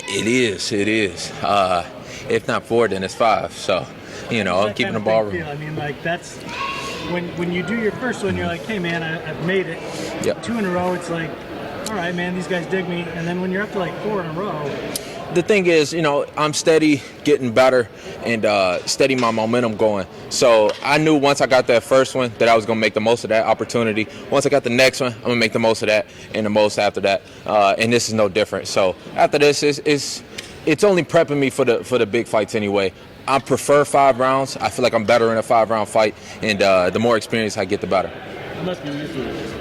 It is. It is. If not 4, then it's 5. So, I'm keeping the ball rolling. I mean, like that's when you do your first one, you're like, hey man, I've made it. Yep. 2 in a row, it's like, all right, man, these guys dig me. And then when you're up to like 4 in a row. The thing is, I'm steady getting better and steady my momentum going. So I knew once I got that first one that I was going to make the most of that opportunity. Once I got the next one, I'm going to make the most of that and the most after that. And this is no different. So after this, it's only prepping me for the big fights anyway. I prefer 5 rounds. I feel like I'm better in a 5-round fight, and the more experience I get, the better. It must be used to it.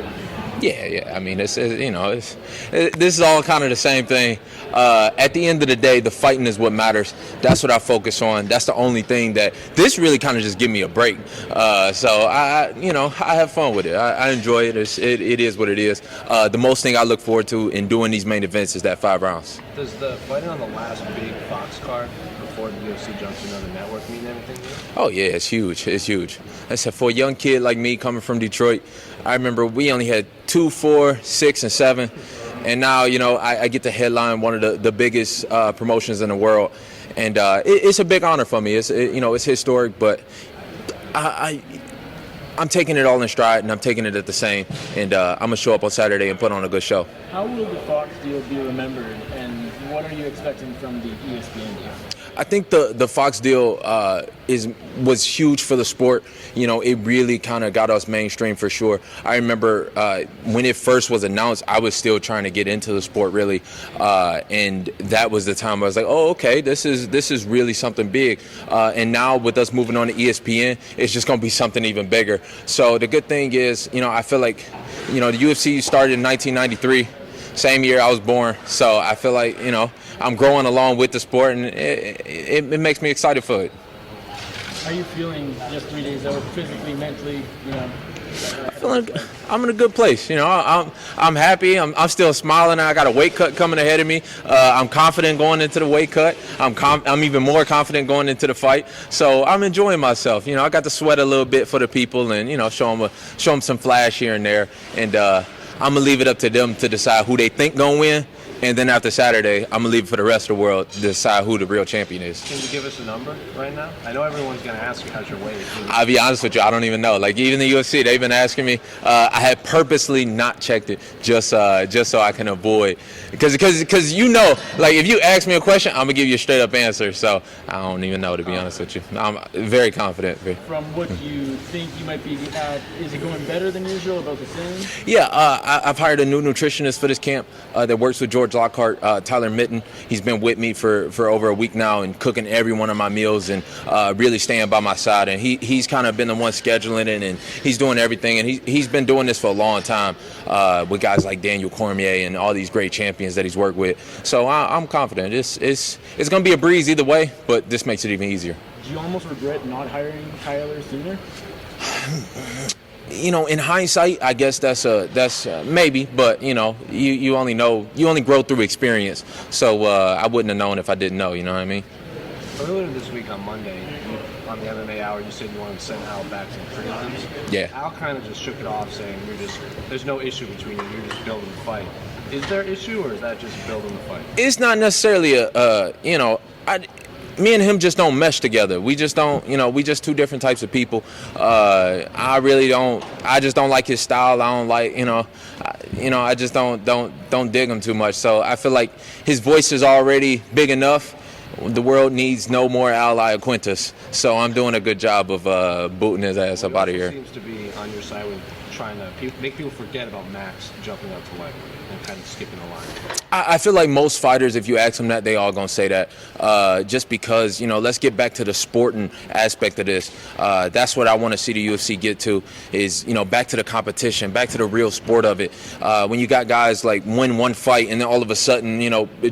Yeah. I mean, this is all kind of the same thing. At the end of the day, the fighting is what matters. That's what I focus on. That's the only thing that this really kind of just give me a break. So I have fun with it. I enjoy it. It is what it is. The most thing I look forward to in doing these main events is that 5 rounds. Does the fighting on the last big Fox card before the UFC jumps to another network mean anything to you? Oh yeah, it's huge. It's huge. That's for a young kid like me coming from Detroit. I remember we only had 2, 4, 6, and 7, and now I get to headline one of the biggest promotions in the world, and it's a big honor for me. It's historic, but I'm taking it all in stride, and I'm taking it at the same, and I'm gonna show up on Saturday and put on a good show. How will the Fox deal be remembered, and what are you expecting from the ESPN deal? I think the Fox deal was huge for the sport. It really kind of got us mainstream for sure. I remember when it first was announced, I was still trying to get into the sport really, and that was the time I was like, oh, okay, this is really something big. And now with us moving on to ESPN, it's just going to be something even bigger. So the good thing is, I feel like, the UFC started in 1993. Same year I was born, so I feel like I'm growing along with the sport, and it makes me excited for it. How are you feeling just 3 days out, physically, mentally? I'm in a good place. I'm happy. I'm still smiling. I got a weight cut coming ahead of me. I'm confident going into the weight cut. I'm even more confident going into the fight. So I'm enjoying myself. I got to sweat a little bit for the people, and show them some flash here and there, and I'm going to leave it up to them to decide who they think going to win. And then after Saturday, I'm going to leave it for the rest of the world to decide who the real champion is. Can you give us a number right now? I know everyone's going to ask you how's your weight. I'll be honest with you, I don't even know. Like, even the UFC, they've been asking me. I had purposely not checked it just so I can avoid. Because like, if you ask me a question, I'm going to give you a straight-up answer. So I don't even know, to be honest with you. I'm very confident. From what you think you might be at, is it going better than usual, about the same? Yeah, I've hired a new nutritionist for this camp that works with George Lockhart, Tyler Mitten. He's been with me for over a week now and cooking every one of my meals and really staying by my side. And he's kind of been the one scheduling it, and he's doing everything. And he's been doing this for a long time with guys like Daniel Cormier and all these great champions that he's worked with. So I'm confident. It's going to be a breeze either way, but this makes it even easier. Do you almost regret not hiring Tyler sooner? In hindsight, I guess that's maybe, but you only grow through experience. So I wouldn't have known if I didn't know. You know what I mean? Earlier this week on Monday, on the MMA Hour, you said you wanted to send Al back to the prelims. Yeah. Al kind of just shook it off, saying there's no issue between you. You're just building the fight. Is there an issue, or is that just building the fight? It's not necessarily me and him just don't mesh together. We just don't, we just two different types of people. I just don't like his style. I don't like, I just don't dig him too much. So I feel like his voice is already big enough. The world needs no more Al Iaquintas. So I'm doing a good job of booting his ass up out of here. Seems to be on your side with trying to make people forget about Max jumping up to lightweight and kind of skipping the line. I feel like most fighters, if you ask them that, they all gonna say that. Just because, let's get back to the sporting aspect of this. That's what I want to see the UFC get to is, back to the competition, back to the real sport of it. When you got guys like win one fight and then all of a sudden,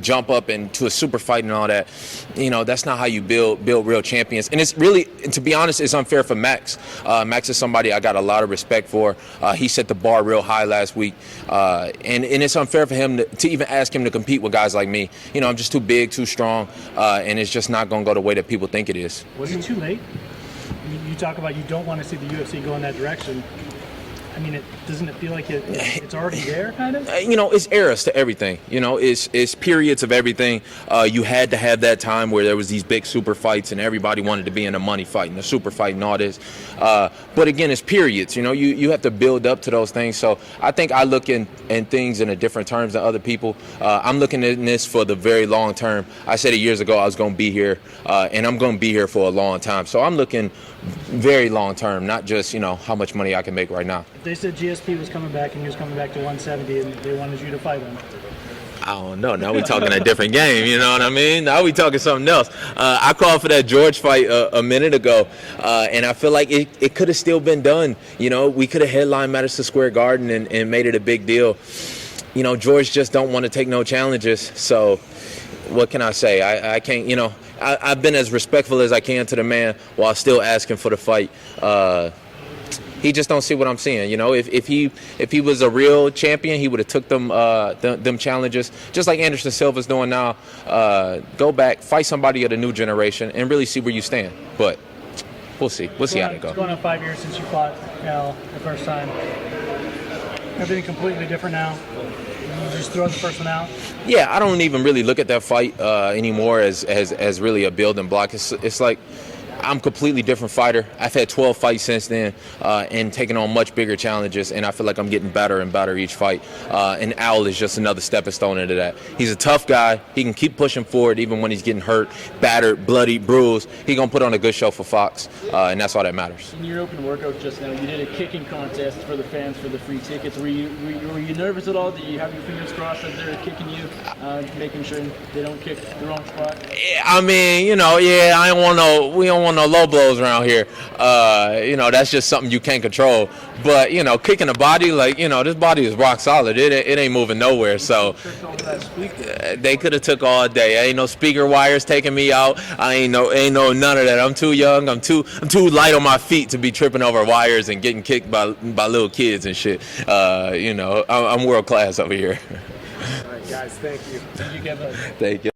jump up into a super fight and all that, that's not how you build real champions. And it's really, to be honest, it's unfair for Max. Max is somebody I got a lot of respect for. He set the bar real high last week. And it's unfair for him to even ask him to compete with guys like me. I'm just too big, too strong, and it's just not going to go the way that people think it is. Was it too late? You talk about you don't want to see the UFC go in that direction. I mean, doesn't it feel like it's already there, kind of? It's eras to everything. It's periods of everything. You had to have that time where there was these big super fights and everybody wanted to be in a money fight and a super fight and all this. But again, it's periods. You have to build up to those things. So I think I look in things in a different terms than other people. I'm looking at this for the very long term. I said it years ago I was going to be here, and I'm going to be here for a long time. So I'm looking very long term, not just how much money I can make right now. They said GSP was coming back and he was coming back to 170 and they wanted you to fight him. I don't know. Now we talking a different game. You know what I mean? Now we talking something else. I called for that George fight a minute ago, and I feel like it could have still been done. We could have headlined Madison Square Garden and made it a big deal. George just don't want to take no challenges. So what can I say? I can't. I've been as respectful as I can to the man while still asking for the fight. He just don't see what I'm seeing. If he was a real champion, he would have took them challenges, just like Anderson Silva's doing now. Go back, fight somebody of the new generation, and really see where you stand. But we'll see. We'll see how it goes. It's going on 5 years since you fought Al the first time. Everything completely different now. You just throw the first one out. Yeah, I don't even really look at that fight anymore as really a building block. It's like, I'm a completely different fighter. I've had 12 fights since then and taken on much bigger challenges, and I feel like I'm getting better and better each fight. And Al is just another stepping stone into that. He's a tough guy. He can keep pushing forward even when he's getting hurt, battered, bloody, bruised. He's going to put on a good show for Fox, and that's all that matters. In your open workout just now, you did a kicking contest for the fans for the free tickets. Were you nervous at all? Did you have your fingers crossed that they're kicking you, making sure they don't kick the wrong spot? I mean, we don't want no low blows around here. That's just something you can't control. But kicking the body, this body is rock solid. It ain't moving nowhere. So they could have took all day. Ain't no speaker wires taking me out. I ain't no none of that. I'm too young. I'm too light on my feet to be tripping over wires and getting kicked by little kids and shit. I'm world class over here. All right, guys. Thank you. Thank you, Kevin. Thank you.